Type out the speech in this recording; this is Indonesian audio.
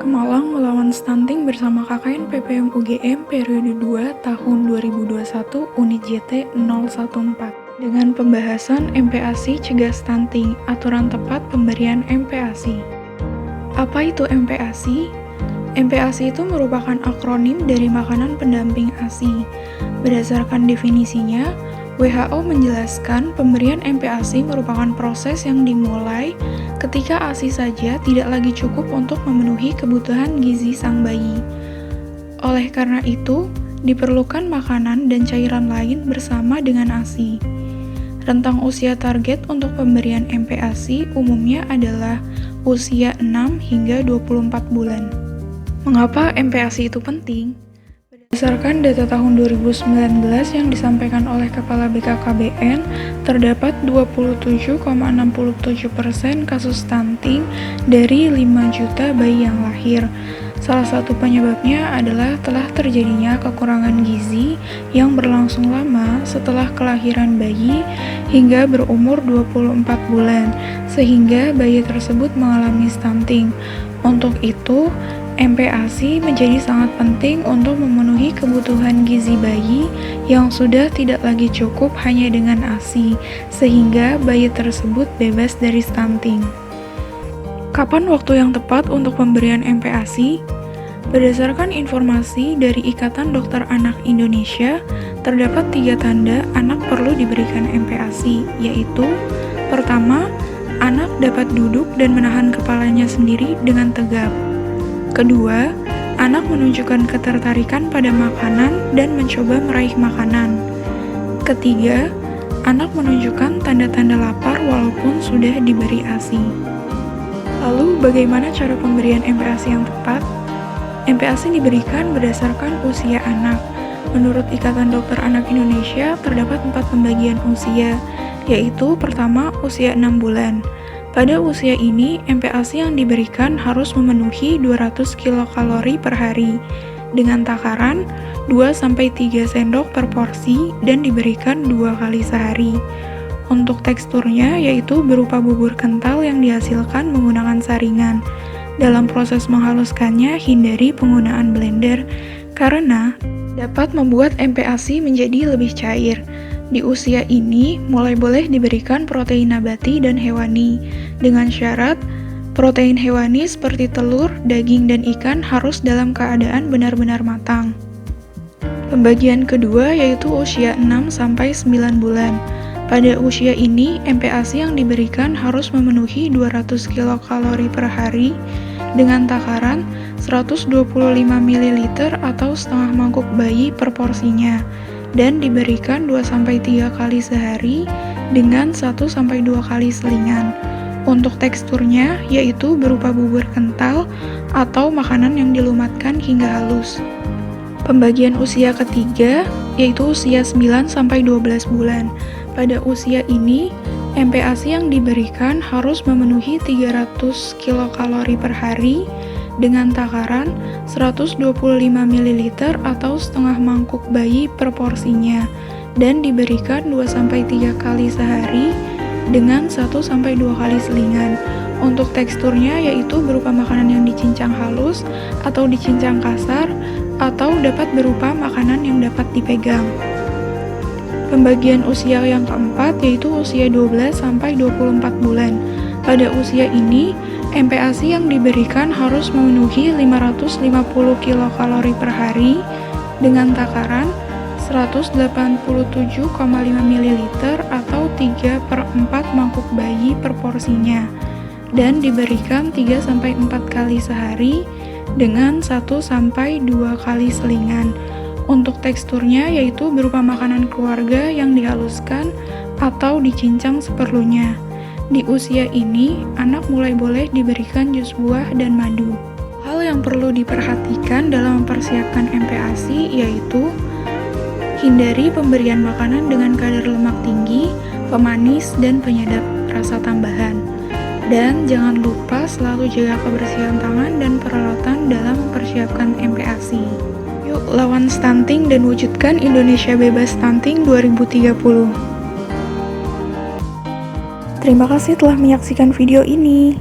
Malang melawan stunting bersama KKN PPM UGM periode 2 tahun 2021 unit JT 014 dengan pembahasan MPASI cegah stunting, aturan tepat pemberian MPASI. Apa itu MPASI? MPASI itu merupakan akronim dari makanan pendamping ASI. Berdasarkan definisinya, WHO menjelaskan pemberian MPASI merupakan proses yang dimulai ketika ASI saja tidak lagi cukup untuk memenuhi kebutuhan gizi sang bayi. Oleh karena itu, diperlukan makanan dan cairan lain bersama dengan ASI. Rentang usia target untuk pemberian MPASI umumnya adalah usia 6 hingga 24 bulan. Mengapa MPASI itu penting? Berdasarkan data tahun 2019 yang disampaikan oleh Kepala BKKBN, terdapat 27,67% kasus stunting dari 5 juta bayi yang lahir. Salah satu penyebabnya adalah telah terjadinya kekurangan gizi yang berlangsung lama setelah kelahiran bayi hingga berumur 24 bulan, sehingga bayi tersebut mengalami stunting. Untuk itu, MPASI menjadi sangat penting untuk memenuhi kebutuhan gizi bayi yang sudah tidak lagi cukup hanya dengan ASI, sehingga bayi tersebut bebas dari stunting. Kapan waktu yang tepat untuk pemberian MPASI? Berdasarkan informasi dari Ikatan Dokter Anak Indonesia, terdapat 3 tanda anak perlu diberikan MPASI, yaitu: pertama, anak dapat duduk dan menahan kepalanya sendiri dengan tegap. Kedua, anak menunjukkan ketertarikan pada makanan dan mencoba meraih makanan. Ketiga, anak menunjukkan tanda-tanda lapar walaupun sudah diberi ASI. Lalu, bagaimana cara pemberian MPASI yang tepat? MPASI diberikan berdasarkan usia anak. Menurut Ikatan Dokter Anak Indonesia, terdapat 4 pembagian usia, yaitu pertama, usia 6 bulan. Pada usia ini, MPASI yang diberikan harus memenuhi 200 kilokalori per hari, dengan takaran 2-3 sendok per porsi dan diberikan 2 kali sehari. Untuk teksturnya, yaitu berupa bubur kental yang dihasilkan menggunakan saringan. Dalam proses menghaluskannya, hindari penggunaan blender, karena dapat membuat MPASI menjadi lebih cair. Di usia ini, mulai boleh diberikan protein nabati dan hewani, dengan syarat protein hewani seperti telur, daging, dan ikan harus dalam keadaan benar-benar matang. Pembagian kedua yaitu usia 6-9 bulan. Pada usia ini, MPASI yang diberikan harus memenuhi 200 kilokalori per hari dengan takaran 125 ml atau setengah mangkuk bayi per porsinya, dan diberikan 2-3 kali sehari dengan 1-2 kali selingan. Untuk teksturnya, yaitu berupa bubur kental atau makanan yang dilumatkan hingga halus. Pembagian usia ketiga, yaitu usia 9-12 bulan. Pada usia ini, MPASI yang diberikan harus memenuhi 300 kilokalori per hari dengan takaran 125 ml atau setengah mangkuk bayi per porsinya, dan diberikan 2-3 kali sehari dengan 1-2 kali selingan. Untuk teksturnya yaitu berupa makanan yang dicincang halus atau dicincang kasar, atau dapat berupa makanan yang dapat dipegang. Pembagian usia yang keempat yaitu usia 12-24 bulan. Pada usia ini, MPASI yang diberikan harus memenuhi 550 kilokalori per hari dengan takaran 187,5 ml atau 3/4 mangkuk bayi per porsinya, dan diberikan 3-4 kali sehari dengan 1-2 kali selingan. Untuk teksturnya yaitu berupa makanan keluarga yang dihaluskan atau dicincang seperlunya. Di usia ini, anak mulai boleh diberikan jus buah dan madu. Hal yang perlu diperhatikan dalam mempersiapkan MPASI yaitu hindari pemberian makanan dengan kadar lemak tinggi, pemanis, dan penyedap rasa tambahan. Dan jangan lupa selalu jaga kebersihan tangan dan peralatan dalam mempersiapkan MPASI. Yuk lawan stunting dan wujudkan Indonesia bebas stunting 2030. Terima kasih telah menyaksikan video ini.